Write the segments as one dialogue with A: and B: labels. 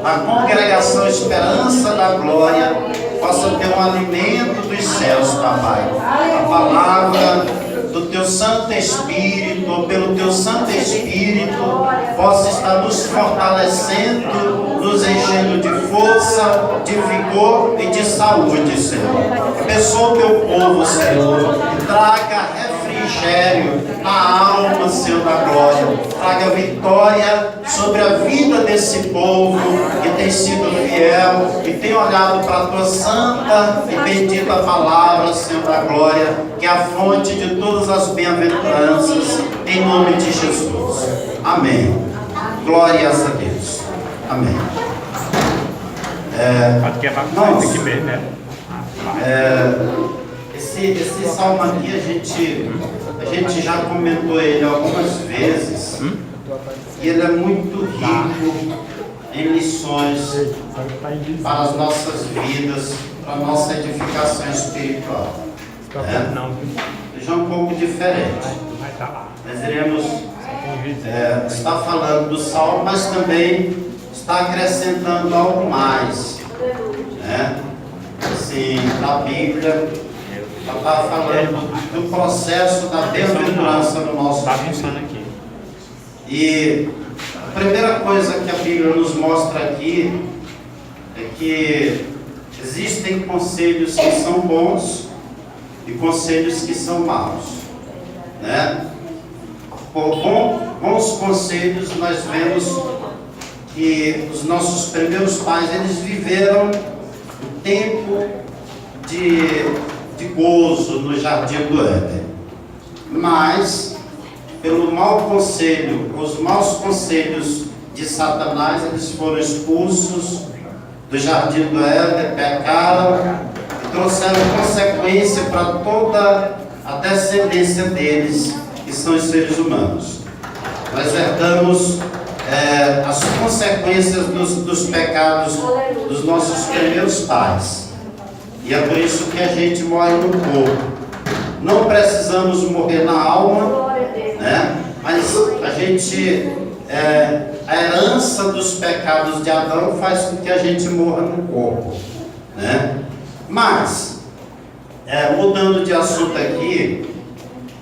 A: a congregação Esperança da Glória possa ter um alimento dos céus, papai. A palavra do teu Santo Espírito, pelo teu Santo Espírito, possa estar nos fortalecendo, nos enchendo de força, de vigor e de saúde, Senhor. Abençoa o teu povo, Senhor, e traga refrigério na alma, Senhor da glória. Traga vitória sobre a vida desse povo que tem sido fiel e tem olhado para a tua santa e bendita palavra, Senhor da glória, que é a fonte de todas as bem-aventuranças, em nome de Jesus. Amém. Glórias a Deus. Amém. Esse salmo aqui a gente já comentou ele algumas vezes, e ele é muito rico em lições para as nossas vidas, para a nossa edificação espiritual. Já um pouco diferente. Nós iremos estar falando do salmo, mas também está acrescentando algo mais, né? Assim, na Bíblia está falando do processo da bem-aventurança no nosso vida. E a primeira coisa que a Bíblia nos mostra aqui é que existem conselhos que são bons e conselhos que são maus, né? Por bons conselhos, nós vemos que os nossos primeiros pais, eles viveram um tempo de gozo no jardim do Éden. Mas, pelo mau conselho, os maus conselhos de Satanás, eles foram expulsos do jardim do Éden, pecaram e trouxeram consequência para toda a descendência deles, que são os seres humanos. Nós herdamos as consequências dos pecados dos nossos primeiros pais. E é por isso que a gente morre no corpo. Não precisamos morrer na alma, né? Mas a gente, a herança dos pecados de Adão faz com que a gente morra no corpo, né? Mas, mudando de assunto aqui,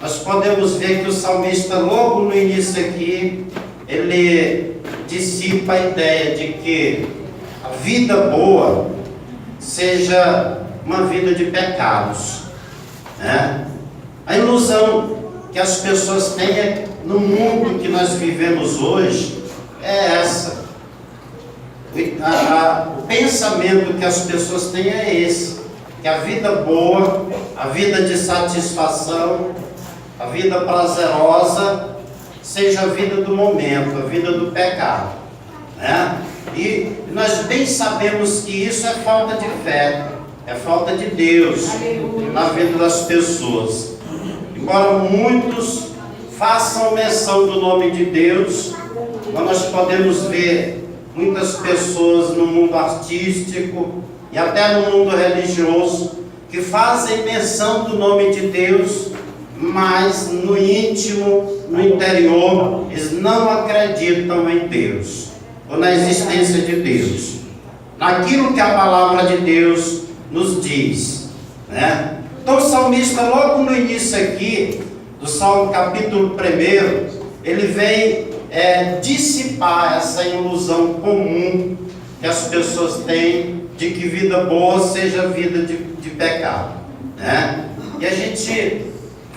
A: nós podemos ver que o salmista, logo no início aqui, ele dissipa a ideia de que a vida boa seja uma vida de pecados, né? A ilusão que as pessoas têm no mundo que nós vivemos hoje é essa. O pensamento que as pessoas têm é esse, que a vida boa, a vida de satisfação, a vida prazerosa seja a vida do momento, a vida do pecado, né? E nós bem sabemos que isso é falta de fé, é falta de Deus na vida das pessoas. Embora muitos façam menção do nome de Deus, nós podemos ver muitas pessoas no mundo artístico e até no mundo religioso que fazem menção do nome de Deus, mas no íntimo, no interior, eles não acreditam em Deus, ou na existência de Deus, naquilo que a palavra de Deus nos diz, né? Então o salmista, logo no início aqui, do Salmo capítulo 1, ele vem dissipar essa ilusão comum que as pessoas têm de que vida boa seja vida de pecado, né? E a gente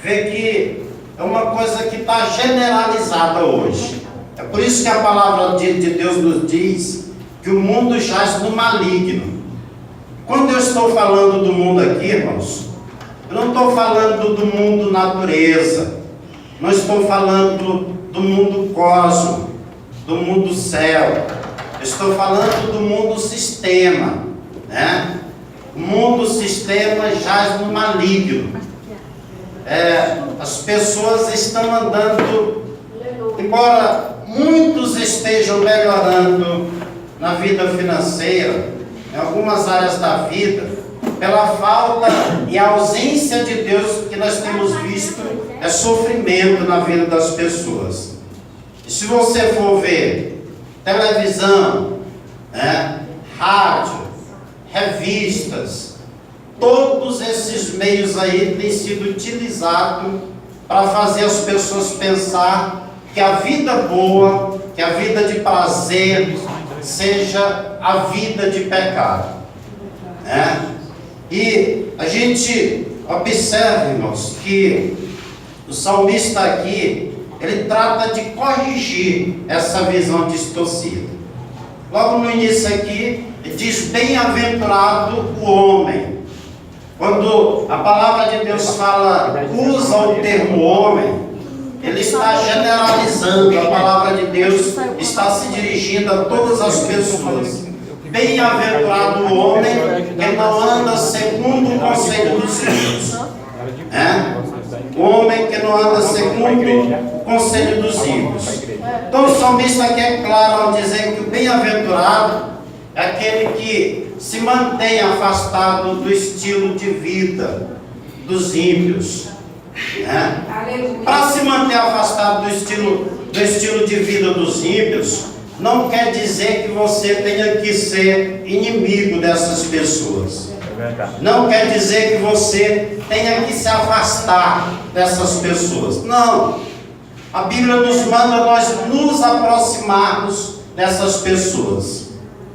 A: vê que é uma coisa que está generalizada hoje. É por isso que a palavra de Deus nos diz que o mundo jaz no maligno. Quando eu estou falando do mundo aqui, irmãos, eu não estou falando do mundo natureza, não estou falando do mundo cosmo, do mundo céu, eu estou falando do mundo sistema, né? O mundo sistema jaz no maligno. As pessoas estão andando, embora muitos estejam melhorando na vida financeira, em algumas áreas da vida, pela falta e ausência de Deus que nós temos visto, é sofrimento na vida das pessoas. E se você for ver televisão, revistas, todos esses meios aí têm sido utilizados para fazer as pessoas pensar que a vida boa, que a vida de prazer, seja a vida de pecado, né? E a gente observa, irmãos, que o salmista aqui, ele trata de corrigir essa visão distorcida. Logo no início aqui, ele diz: bem-aventurado o homem. Quando a palavra de Deus usa o termo homem, ele está generalizando. A palavra de Deus está se dirigindo a todas as pessoas. Bem-aventurado o homem que não anda segundo o conselho dos ímpios. O homem que não anda segundo o conselho dos ímpios. Então o salmista aqui é claro ao dizer que o bem-aventurado é aquele que se mantém afastado do estilo de vida dos ímpios. Para se manter afastado do estilo de vida dos ímpios, não quer dizer que você tenha que ser inimigo dessas pessoas. Não quer dizer que você tenha que se afastar dessas pessoas. Não. A Bíblia nos manda nós nos aproximarmos dessas pessoas,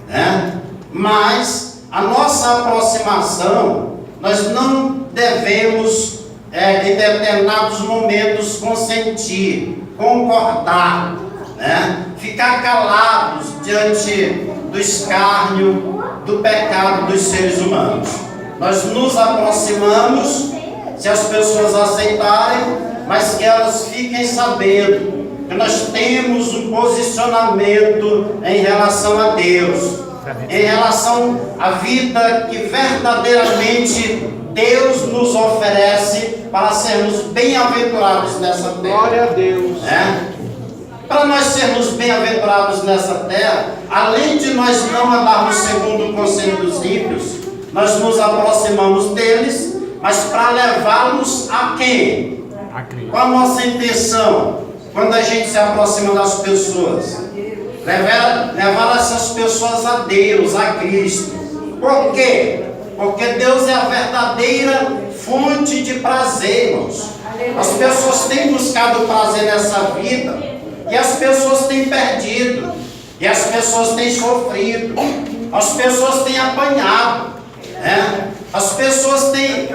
A: né? Mas a nossa aproximação, nós não devemos em determinados momentos consentir, concordar, né? Ficar calados diante do escárnio, do pecado dos seres humanos. Nós nos aproximamos, se as pessoas aceitarem, mas que elas fiquem sabendo que nós temos um posicionamento em relação a Deus, em relação à vida que verdadeiramente Deus nos oferece para sermos bem-aventurados nessa terra.
B: Glória a Deus.
A: Para nós sermos bem-aventurados nessa terra, além de nós não andarmos segundo o conselho dos ímpios, nós nos aproximamos deles, mas para levá-los a quem? Qual a nossa intenção quando a gente se aproxima das pessoas? Levar essas pessoas a Deus, a Cristo. Por quê? Porque Deus é a verdadeira fonte de prazer, irmãos. As pessoas têm buscado prazer nessa vida e as pessoas têm perdido, e as pessoas têm sofrido, as pessoas têm apanhado, né? As pessoas têm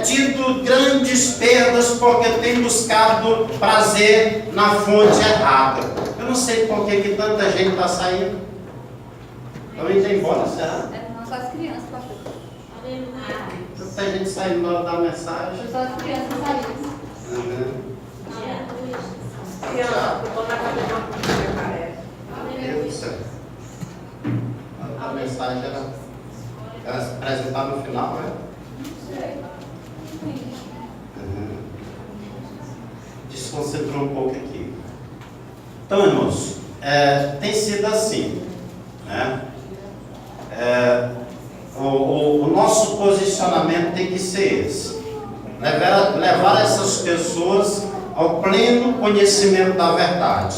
A: tido grandes perdas porque têm buscado prazer na fonte errada. Eu não sei por que tanta gente está saindo. Estão indo embora, será?
C: Não, só as crianças, pastor.
A: Tanta gente saindo na hora da mensagem.
C: Só as crianças saíram.
A: A mensagem era se apresentar no final, né? Desconcentrou um pouco aqui. Então, irmãos, tem sido assim, né? O nosso posicionamento tem que ser esse: levar essas pessoas ao pleno conhecimento da verdade,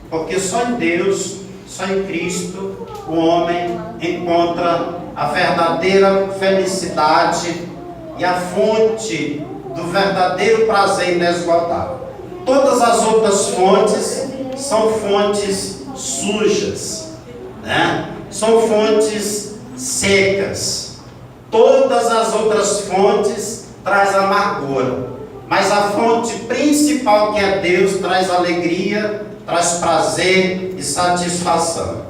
A: porque só em Deus, só em Cristo, o homem encontra a verdadeira felicidade e a fonte do verdadeiro prazer inesgotável. Todas as outras fontes são fontes sujas, né? São fontes secas. Todas as outras fontes trazem amargura, mas a fonte principal, que é Deus, traz alegria, traz prazer e satisfação.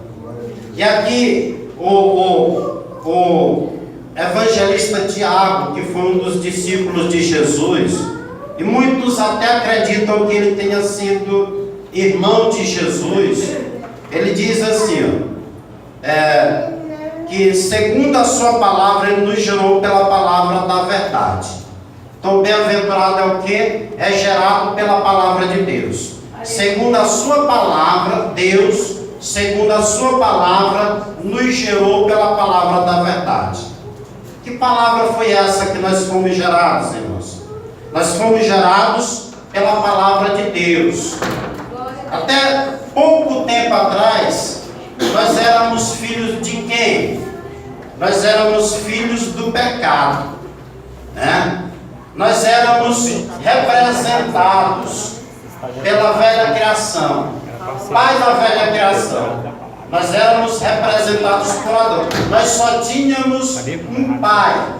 A: E aqui o evangelista Tiago, que foi um dos discípulos de Jesus, e muitos até acreditam que ele tenha sido irmão de Jesus, ele diz assim, que segundo a sua palavra, ele nos gerou pela palavra da verdade. Então, bem-aventurado é o que? É gerado pela palavra de Deus. Segundo a sua palavra, Deus, segundo a sua palavra, nos gerou pela palavra da verdade. Que palavra foi essa que nós fomos gerados, irmãos? Nós fomos gerados pela palavra de Deus. Até pouco tempo atrás, nós éramos filhos de quem? nós éramos filhos do pecado, né? Nós éramos representados pela velha criação, pai da velha criação. Nós éramos representados por Adão. Nós só tínhamos um pai,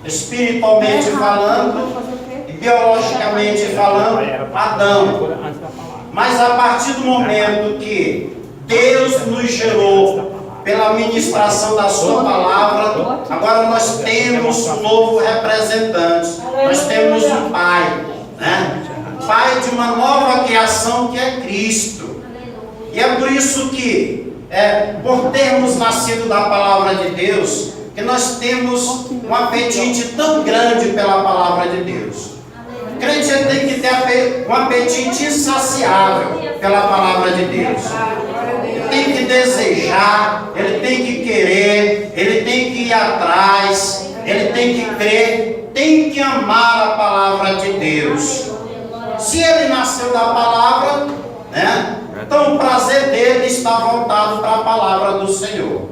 A: espiritualmente falando e biologicamente falando, Adão. Mas a partir do momento que Deus nos gerou pela ministração da sua palavra, agora nós temos um novo representante. Nós temos um pai, né? Pai de uma nova criação que é Cristo. E é por isso que, por termos nascido da palavra de Deus, que nós temos um apetite tão grande pela palavra de Deus. O crente tem que ter um apetite insaciável pela palavra de Deus. Ele tem que desejar, ele tem que querer, ele tem que ir atrás, ele tem que crer, tem que amar a palavra de Deus. Se ele nasceu da palavra, né? Então o prazer dele está voltado para a palavra do Senhor.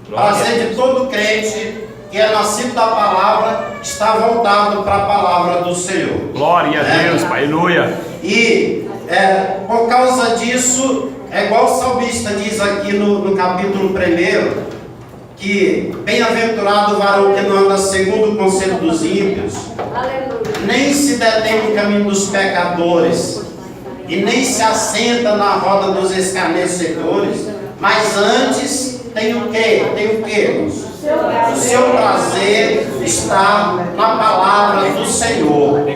A: O prazer de todo crente que é nascido da palavra está voltado para a palavra do Senhor.
B: Glória a Deus, aleluia.
A: E por causa disso, é igual o salmista diz aqui no capítulo 1, que bem-aventurado o varão que não anda segundo o conselho dos ímpios, nem se detém no caminho dos pecadores, e nem se assenta na roda dos escarnecedores, mas antes tem o quê? Tem o quê? O seu prazer está na palavra do Senhor.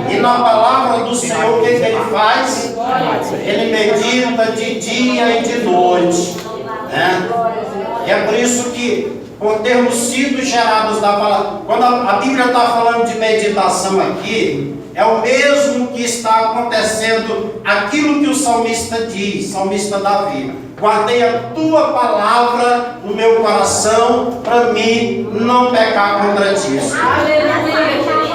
A: E na palavra do Senhor, o que ele faz? Ele medita de dia e de noite, né? E é por isso que, por termos sido gerados da palavra, quando a Bíblia está falando de meditação aqui, é o mesmo que está acontecendo aquilo que o salmista diz, salmista Davi: guardei a tua palavra no meu coração, para mim não pecar contra ti.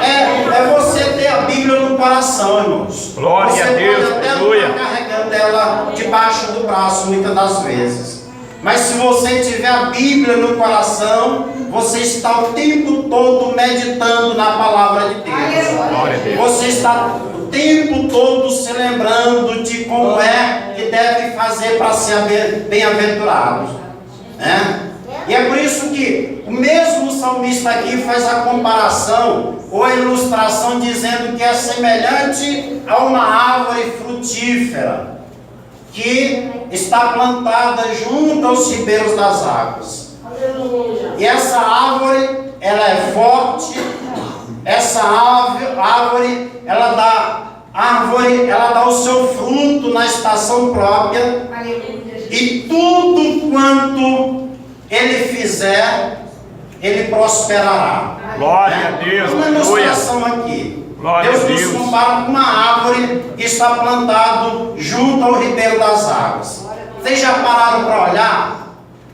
A: É você ter a Bíblia no coração, irmãos.
B: Glória a Deus,
A: você pode até não estar carregando ela debaixo do braço muitas das vezes, mas se você tiver a Bíblia no coração, você está o tempo todo meditando na palavra de Deus. Você está o tempo todo se lembrando de como é que deve fazer para ser bem-aventurado, né? E é por isso que o mesmo salmista aqui faz a comparação ou a ilustração dizendo que é semelhante a uma árvore frutífera que está plantada junto aos ribeiros das águas. E essa árvore, ela é forte. Essa árvore, ela dá o seu fruto na estação própria. E tudo quanto ele fizer, ele prosperará.
B: Glória a Deus.
A: Uma ilustração aqui. Deus nos compara com uma árvore que está plantado junto ao ribeiro das águas. Vocês já pararam para olhar?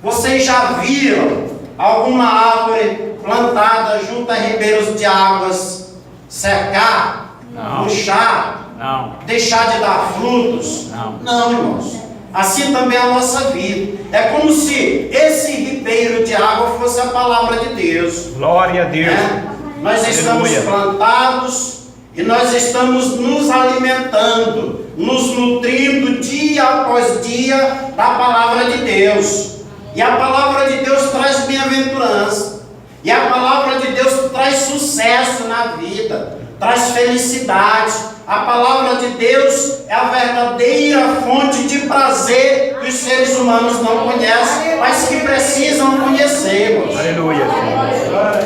A: Vocês já viram alguma árvore plantada junto a ribeiros de águas secar, murchar, deixar de dar frutos? Não, irmãos. Assim também é a nossa vida. É como se esse ribeiro de água fosse a palavra de Deus.
B: Glória a Deus.
A: Nós estamos plantados e nós estamos nos alimentando, nos nutrindo dia após dia da palavra de Deus. E a palavra de Deus traz bem-aventurança. E a palavra de Deus traz sucesso na vida, traz felicidade. A palavra de Deus é a verdadeira fonte de prazer que os seres humanos não conhecem, mas que precisam conhecer.
B: Aleluia.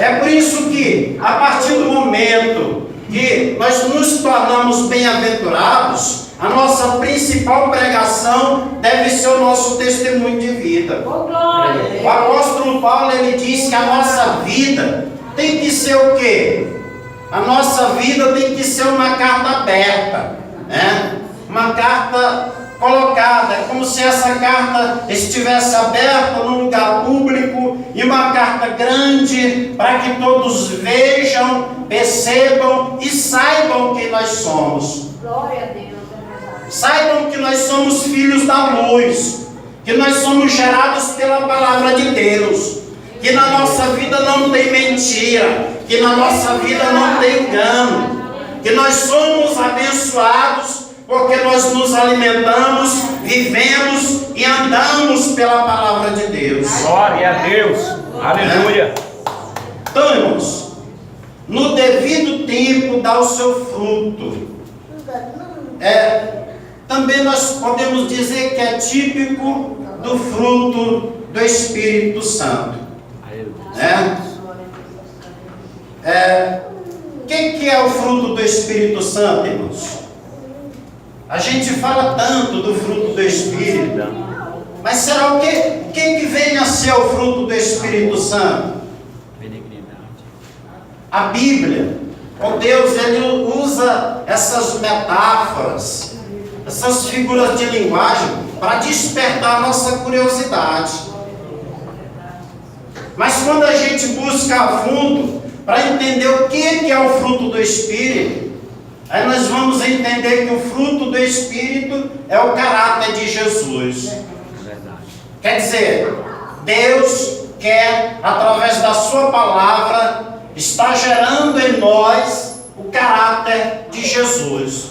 A: É por isso que, a partir do momento que nós nos tornamos bem-aventurados, a nossa principal pregação deve ser o nosso testemunho de vida. O apóstolo Paulo, ele diz que a nossa vida tem que ser o quê? A nossa vida tem que ser uma carta aberta, né? Uma carta colocada, é como se essa carta estivesse aberta num lugar público, e uma carta grande para que todos vejam, percebam e saibam quem nós somos.
C: Glória a Deus.
A: Saibam que nós somos filhos da luz, que nós somos gerados pela palavra de Deus, vida não tem mentira, que na nossa vida não tem engano, que nós somos abençoados porque nós nos alimentamos, vivemos e andamos pela palavra de Deus.
B: Glória a Deus. Aleluia.
A: Então, irmãos, no devido tempo dá o seu fruto. Também nós podemos dizer que é típico do fruto do Espírito Santo. O que é o fruto do Espírito Santo, irmãos? A gente fala tanto do fruto do Espírito, mas será o que vem a ser o fruto do Espírito Santo? A Bíblia, Deus, ele usa essas metáforas, essas figuras de linguagem para despertar a nossa curiosidade. Mas quando a gente busca a fundo para entender o que é o fruto do Espírito, aí nós vamos entender que o fruto do Espírito é o caráter de Jesus. Quer dizer, Deus quer, através da sua palavra, estar gerando em nós o caráter de Jesus.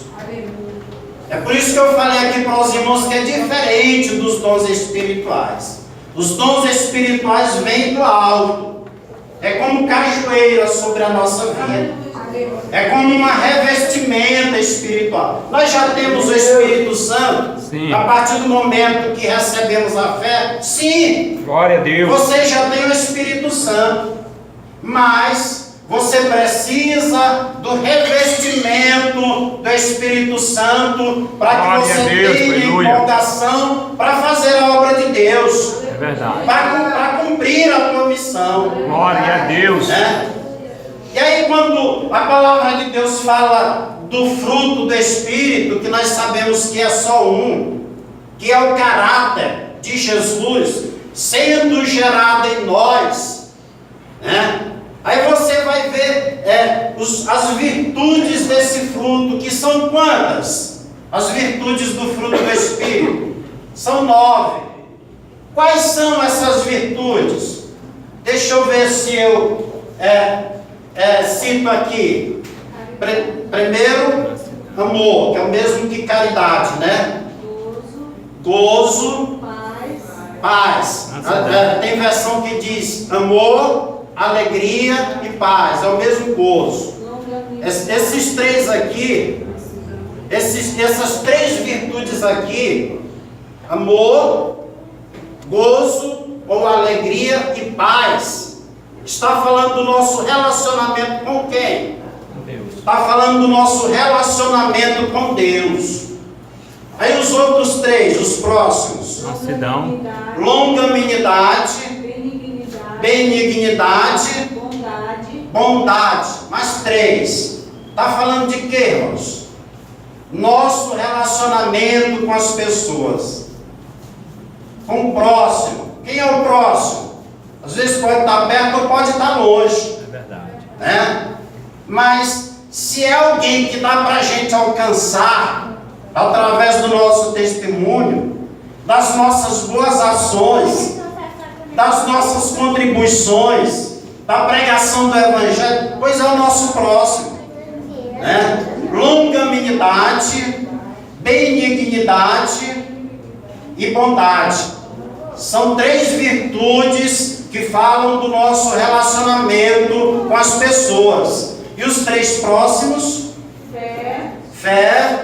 A: É por isso que eu falei aqui para os irmãos que é diferente dos dons espirituais. Os dons espirituais vêm do alto. É como cachoeira sobre a nossa vida. É como uma revestimenta espiritual. Nós já temos o Espírito Santo.
B: Sim.
A: A partir do momento que recebemos a fé. Sim.
B: Glória a Deus.
A: Você já tem o Espírito Santo. Mas você precisa do revestimento do Espírito Santo para que
B: Glória
A: você
B: a Deus,
A: tenha
B: aleluia.
A: empolgação para fazer a obra de Deus.
B: É verdade.
A: Para cumprir a tua missão.
B: Glória a Deus.
A: E aí quando a palavra de Deus fala do fruto do Espírito, que nós sabemos que é só um, que é o caráter de Jesus, sendo gerado em nós, aí você vai ver as virtudes desse fruto, que são quantas? As virtudes do fruto do Espírito são 9. Quais são essas virtudes? Deixa eu ver se eu cito aqui. Primeiro, amor, que é o mesmo que caridade, né? Gozo, paz. Tem versão que diz amor, alegria e paz. É o mesmo gozo. Esses três aqui, essas três virtudes aqui, amor, gozo ou alegria e paz, está falando do nosso relacionamento com quem?
B: Deus.
A: Está falando do nosso relacionamento com Deus. Aí os outros três, os próximos:
B: Mansidão,
A: longanimidade, benignidade, bondade. Mais três. Está falando de quê, irmãos? Nosso relacionamento com as pessoas, com o próximo. Quem é o próximo? Às vezes pode estar perto ou pode estar longe.
B: é verdade.
A: Mas se é alguém que dá para a gente alcançar através do nosso testemunho, das nossas boas ações, das nossas contribuições, da pregação do Evangelho, pois é o nosso próximo. Longanimidade, benignidade e bondade. São três virtudes que falam do nosso relacionamento com as pessoas. E os três próximos? Fé,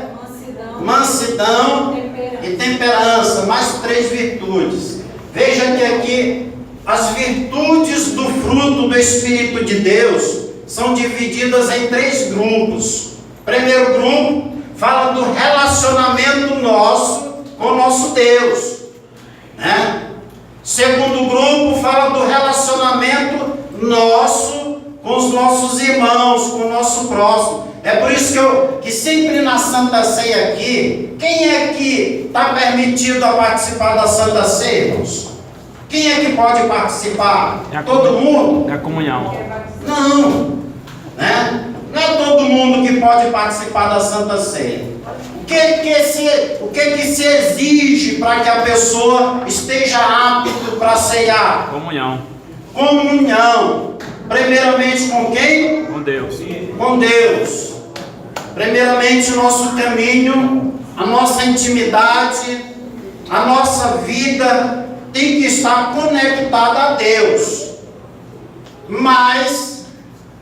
A: mansidão e temperança. Mais três virtudes. Veja que aqui as virtudes do fruto do Espírito de Deus são divididas em três grupos. Primeiro grupo fala do relacionamento nosso com o nosso Deus. Segundo grupo fala do relacionamento nosso com os nossos irmãos, com o nosso próximo. É por isso que sempre na Santa Ceia aqui, quem é que está permitido a participar da Santa Ceia, irmãos? Quem é que pode participar? Todo mundo?
B: É a comunhão.
A: Não, não é todo mundo que pode participar da Santa Ceia. O que se exige para que a pessoa esteja apta para ceiar?
B: Comunhão.
A: comunhão. Primeiramente com quem?
B: Com Deus.
A: Com Deus. Primeiramente o nosso caminho, a nossa intimidade, a nossa vida tem que estar conectada a Deus. Mas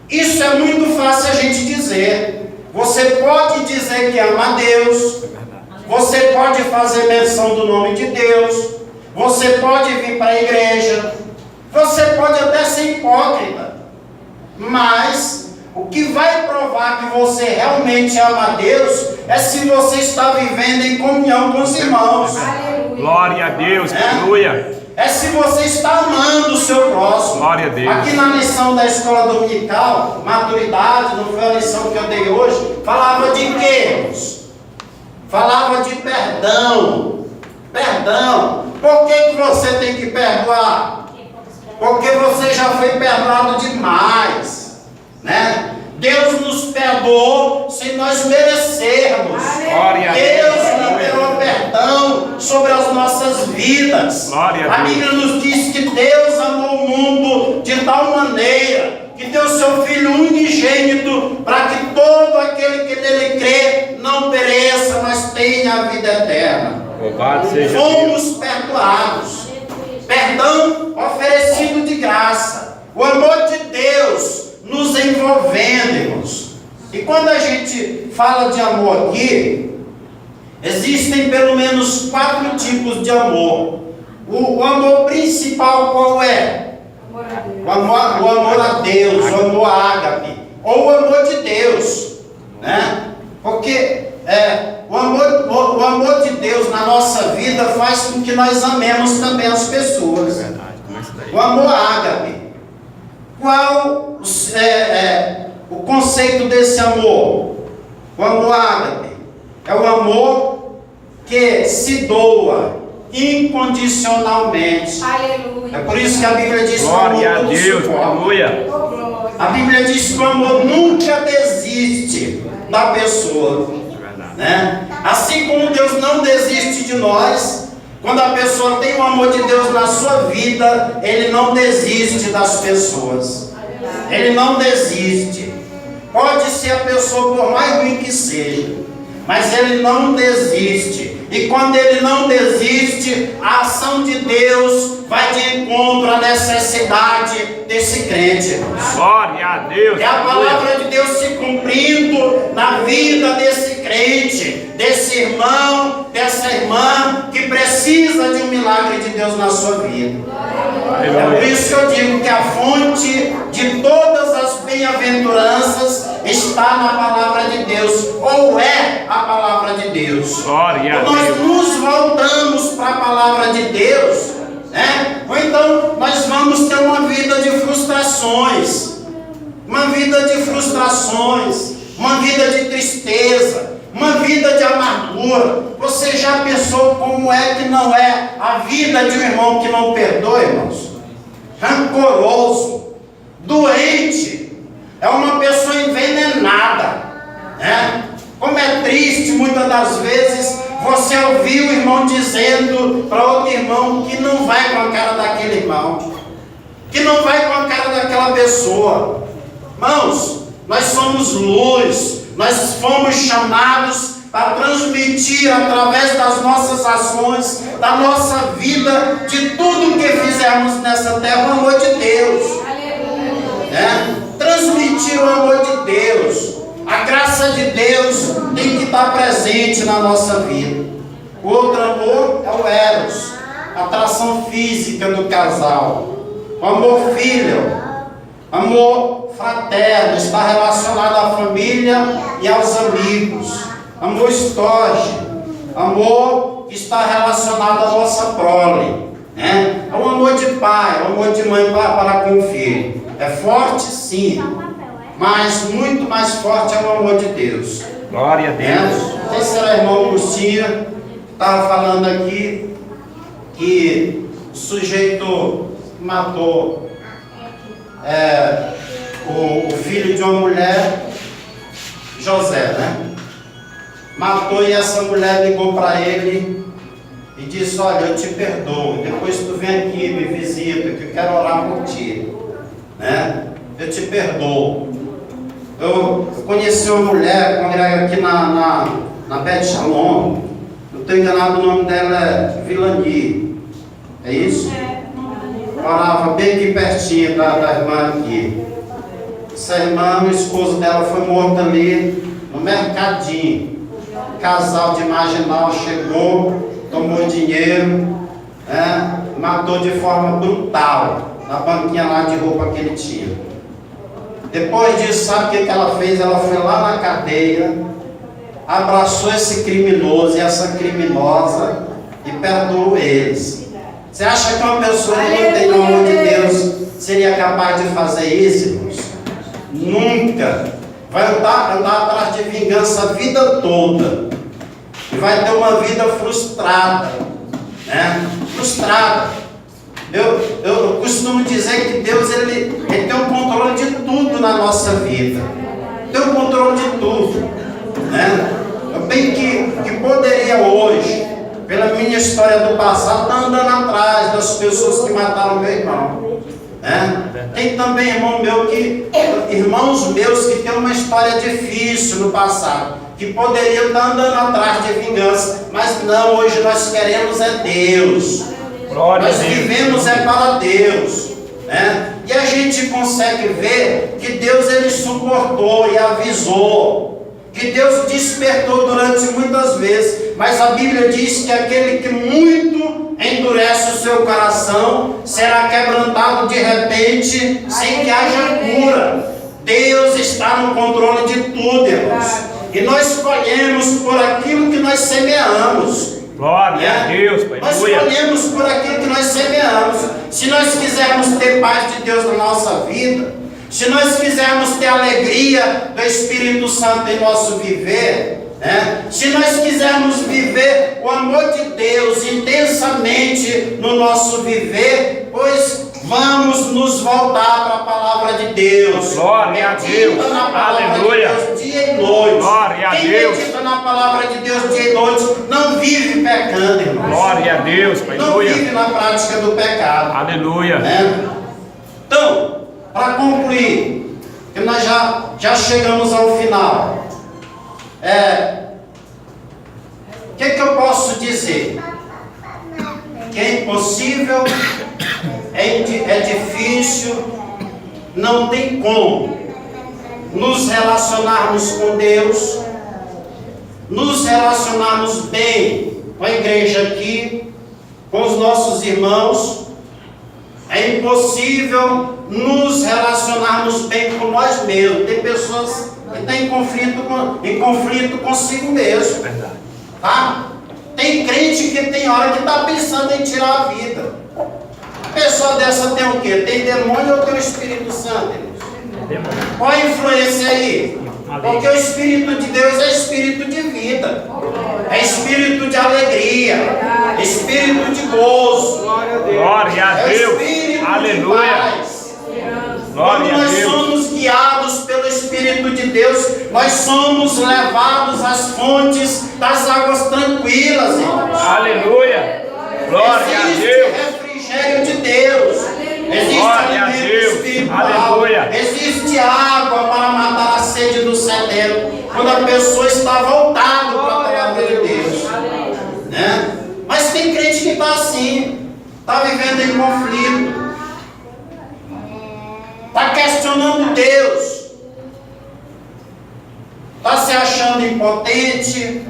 A: isso é muito fácil a gente dizer. Você pode dizer que ama a Deus, você pode fazer menção do nome de Deus, você pode vir para a igreja, você pode até ser hipócrita, mas o que vai provar que você realmente ama a Deus é se você está vivendo em comunhão com os irmãos.
B: Glória a Deus, aleluia.
A: É se você está amando o seu próximo.
B: Glória a Deus.
A: Aqui na lição da escola dominical, maturidade, não foi a lição que eu dei hoje, falava de quê, irmãos? Falava de perdão. Perdão. Por que você tem que perdoar? Porque você já foi perdoado demais, né? Deus nos perdoou sem nós merecermos.
B: Glória a
A: Deus
B: Deus.
A: liberou perdão sobre as nossas vidas.
B: Glória a
A: A
B: Deus.
A: Bíblia nos diz que Deus amou o mundo de tal maneira que deu seu Filho unigênito para que todo aquele que nele crê não pereça, mas tenha a vida eterna.
B: Louvado seja Deus.
A: Fomos perdoados. Perdão oferecido de graça. O amor de Deus nos envolvendo, irmãos. E quando a gente fala de amor aqui, existem pelo menos 4 tipos de amor. O amor principal qual é? O amor a Deus, o amor ágape, ou o amor de Deus, né? Porque o amor de Deus na nossa vida faz com que nós amemos também as pessoas. O amor ágape. Qual o conceito desse amor? O amor ágape é o amor que se doa incondicionalmente.
C: Aleluia.
A: É por isso que a Bíblia diz que o
B: Glória a
A: amor tudo
B: Deus,
A: suporta.
B: aleluia.
A: A Bíblia diz que o amor nunca desiste da pessoa, né? Assim como Deus não desiste de nós, quando a pessoa tem o amor de Deus na sua vida, Ele não desiste das pessoas. Ele não desiste. Pode ser a pessoa por mais ruim que seja, mas Ele não desiste. E quando Ele não desiste, a ação de Deus vai de encontro à necessidade desse crente.
B: Glória a Deus.
A: É a palavra de Deus se cumprindo na vida desse crente, desse irmão, dessa irmã que precisa de um milagre de Deus na sua vida. É por isso que eu digo que a fonte de todas as bem-aventuranças está na palavra de Deus, ou é a palavra de Deus.
B: Glória a
A: Ou nós
B: Deus.
A: nos voltamos para a palavra de Deus, né? Ou então nós vamos ter uma vida de frustrações, uma vida de tristeza, uma vida de amargura. Você já pensou como é que não é a vida de um irmão que não perdoa, irmãos? Rancoroso, doente, é uma pessoa envenenada, né? Como é triste muitas das vezes você ouvir o irmão dizendo para outro irmão que não vai com a cara daquele irmão, que não vai com a cara daquela pessoa. Irmãos, nós somos luz, nós fomos chamados para transmitir através das nossas ações, da nossa vida, de tudo que fizermos nessa terra, o amor de Deus. Né? Transmitir o amor de Deus. A graça de Deus tem que estar presente na nossa vida. O outro amor é o eros, a atração física do casal. O amor filial, amor fraterno, está relacionado à família e aos amigos. Amor estorge, amor que está relacionado à nossa prole, né? É um amor de pai, é um amor de mãe para com o filho. É forte sim, mas muito mais forte é o amor de Deus.
B: Glória a Deus.
A: Não sei se era irmão Agostinho, estava falando aqui que o sujeito matou o filho de uma mulher, José, né? Matou, e essa mulher ligou para ele e disse: olha, eu te perdoo, depois tu vem aqui, me visita, que eu quero orar por ti, né? Eu te perdoo. Eu conheci uma mulher, congrega aqui na Beth Shalom, não estou enganado, o nome dela é Vilani, é isso? Morava bem aqui pertinho da irmã aqui. Essa irmã, o esposo dela foi morto ali no mercadinho. Casal de marginal chegou, tomou dinheiro, matou de forma brutal na banquinha lá de roupa que ele tinha. Depois disso, sabe o que ela fez? Ela foi lá na cadeia, abraçou esse criminoso e essa criminosa e perdoou eles. Você acha que uma pessoa que não tem o amor de Deus seria capaz de fazer isso, irmãos? Nunca. Vai andar atrás de vingança a vida toda. E vai ter uma vida frustrada. Né? Frustrada. Eu costumo dizer que Deus ele tem o controle de tudo na nossa vida. Tem o controle de tudo. Né? Eu bem que poderia hoje, pela minha história do passado, estar andando atrás das pessoas que mataram meu irmão. Tem também irmãos meus que têm uma história difícil no passado, que poderiam estar andando atrás de vingança, mas não, hoje nós queremos é Deus. Nós vivemos é para Deus. E a gente consegue ver que Deus ele suportou e avisou, que Deus despertou durante muitas vezes, mas a Bíblia diz que aquele que muito endurece o seu coração será quebrantado de repente, sem que haja cura. Deus está no controle de tudo, irmãos, e nós escolhemos por aquilo que nós semeamos.
B: Glória a Deus, Pai.
A: Nós escolhemos por aquilo que nós semeamos. Se nós quisermos ter paz de Deus na nossa vida, se nós quisermos ter alegria do Espírito Santo em nosso viver, se nós quisermos viver o amor de Deus intensamente no nosso viver, pois vamos nos voltar para a palavra de Deus.
B: Glória a Deus. Aleluia.
A: De Deus, dia e noite.
B: Glória a
A: Quem
B: Deus.
A: medita na palavra de Deus dia e noite não vive pecando, irmão.
B: Glória a Deus.
A: Não vive na prática do pecado.
B: Aleluia.
A: Então, para concluir, que nós já chegamos ao final. O que eu posso dizer? Que é impossível, é difícil, não tem como nos relacionarmos com Deus, nos relacionarmos bem com a igreja aqui, com os nossos irmãos. É impossível nos relacionarmos bem com nós mesmos. Tem pessoas que estão em conflito consigo mesmo. Tá? Tem crente que tem hora que está pensando em tirar a vida. A pessoa dessa tem o quê? Tem demônio ou tem o Espírito Santo? Qual a influência aí? Porque o Espírito de Deus é Espírito de vida, é Espírito de alegria, é Espírito de gozo.
B: Glória a Deus. Aleluia.
A: Quando nós somos guiados pelo Espírito de Deus, nós somos levados às fontes das águas tranquilas, irmãos.
B: Aleluia. Glória a Deus.
A: Existe refrigério de Deus. Existe alimento espiritual.
B: Aleluia.
A: Existe água para matar a sede do sedento, quando a pessoa está voltada para a palavra de Deus. Mas tem crente que está assim, está vivendo em conflito, está questionando Deus, está se achando impotente,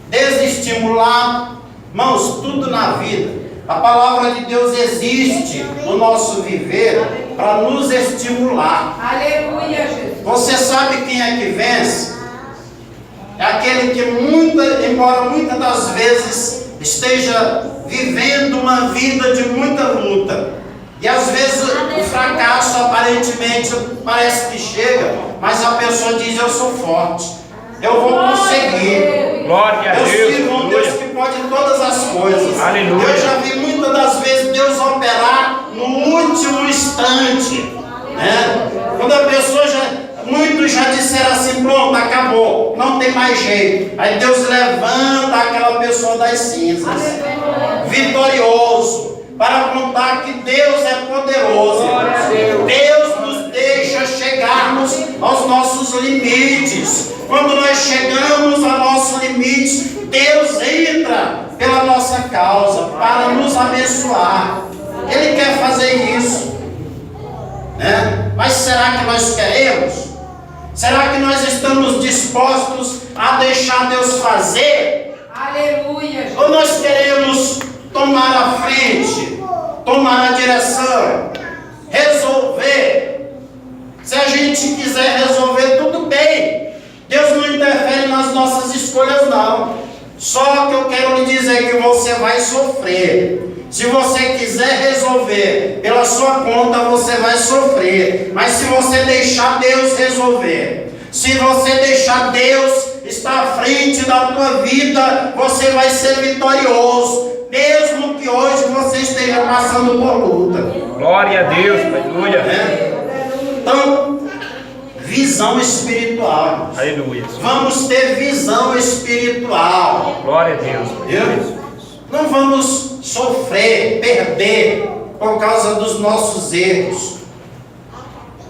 A: desestimulado. Irmãos, tudo na vida, a palavra de Deus existe no nosso viver para nos estimular.
D: Aleluia, Jesus.
A: Você sabe quem é que vence? É aquele que, embora muitas das vezes esteja vivendo uma vida de muita luta, e às vezes o fracasso aparentemente parece que chega, mas a pessoa diz: eu sou forte, eu vou conseguir.
B: Glória a Deus.
A: Eu sirvo um Deus que pode todas as coisas.
B: Aleluia.
A: Eu já vi muitas das vezes Deus operar no último instante. Quando a pessoa muitos já disseram assim: pronto, acabou, não não tem mais jeito. Aí Deus levanta aquela pessoa das cinzas, vitorioso, para contar que Deus é poderoso. Deus nos deixa chegarmos aos nossos limites. Quando nós chegamos ao nosso limite, Deus entra pela nossa causa para nos abençoar. Ele quer fazer isso, né? Mas será que nós queremos? Será que nós estamos dispostos a deixar Deus fazer?
D: Aleluia.
A: Ou nós queremos tomar a frente, tomar a direção, resolver? Se a gente quiser resolver, tudo bem. Deus não interfere nas nossas escolhas, não. Só que eu quero lhe dizer que você vai sofrer. Se você quiser resolver pela sua conta, você vai sofrer. Mas se você deixar Deus resolver, se você deixar Deus estar à frente da tua vida, você vai ser vitorioso, mesmo que hoje você esteja passando por luta.
B: Glória a Deus, aleluia.
A: Então, visão espiritual.
B: Aleluia.
A: Vamos ter visão espiritual.
B: Glória a Deus.
A: Viu? Não vamos sofrer, perder por causa dos nossos erros,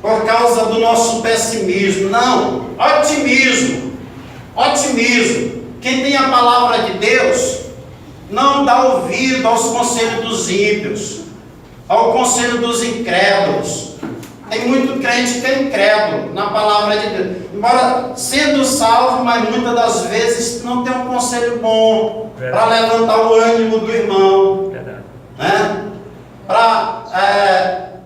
A: por causa do nosso pessimismo. Não, otimismo. Otimismo. Quem tem a palavra de Deus não dá ouvido aos conselhos dos ímpios, ao conselho dos incrédulos. Tem muito crente que é incrédulo na palavra de Deus, embora sendo salvo, mas muitas das vezes não tem um conselho bom para levantar o ânimo do irmão, né? Para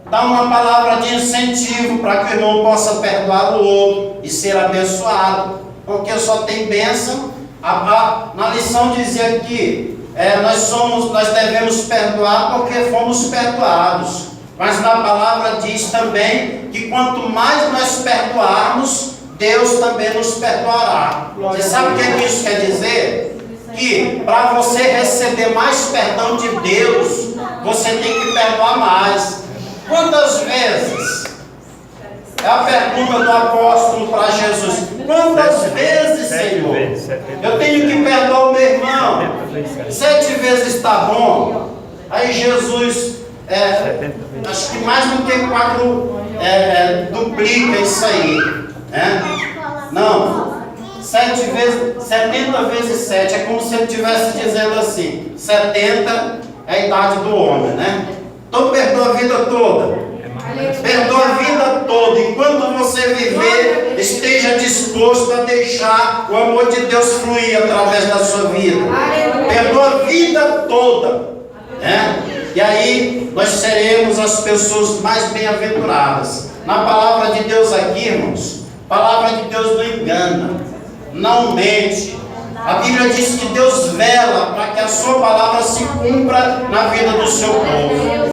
A: dar uma palavra de incentivo para que o irmão possa perdoar o outro e ser abençoado, porque só tem bênção. Na lição dizia que nós devemos perdoar porque fomos perdoados. Mas na palavra diz também que quanto mais nós perdoarmos, Deus também nos perdoará. Você sabe o que isso quer dizer? Que para você receber mais perdão de Deus, você tem que perdoar mais. Quantas vezes? É a pergunta do apóstolo para Jesus. Quantas vezes, Senhor? Eu tenho que perdoar o meu irmão. 7 vezes está bom. Aí Jesus... acho que mais do que 4 duplica isso aí, né? Não, 70 vezes 7 é como se ele estivesse dizendo assim: 70 é a idade do homem, né? Então perdoa a vida toda, perdoa a vida toda. Enquanto você viver, esteja disposto a deixar o amor de Deus fluir através da sua vida. Perdoa a vida toda, né? E aí nós seremos as pessoas mais bem-aventuradas. Na palavra de Deus aqui, irmãos, a palavra de Deus não engana, não mente. A Bíblia diz que Deus vela para que a sua palavra se cumpra na vida do seu povo.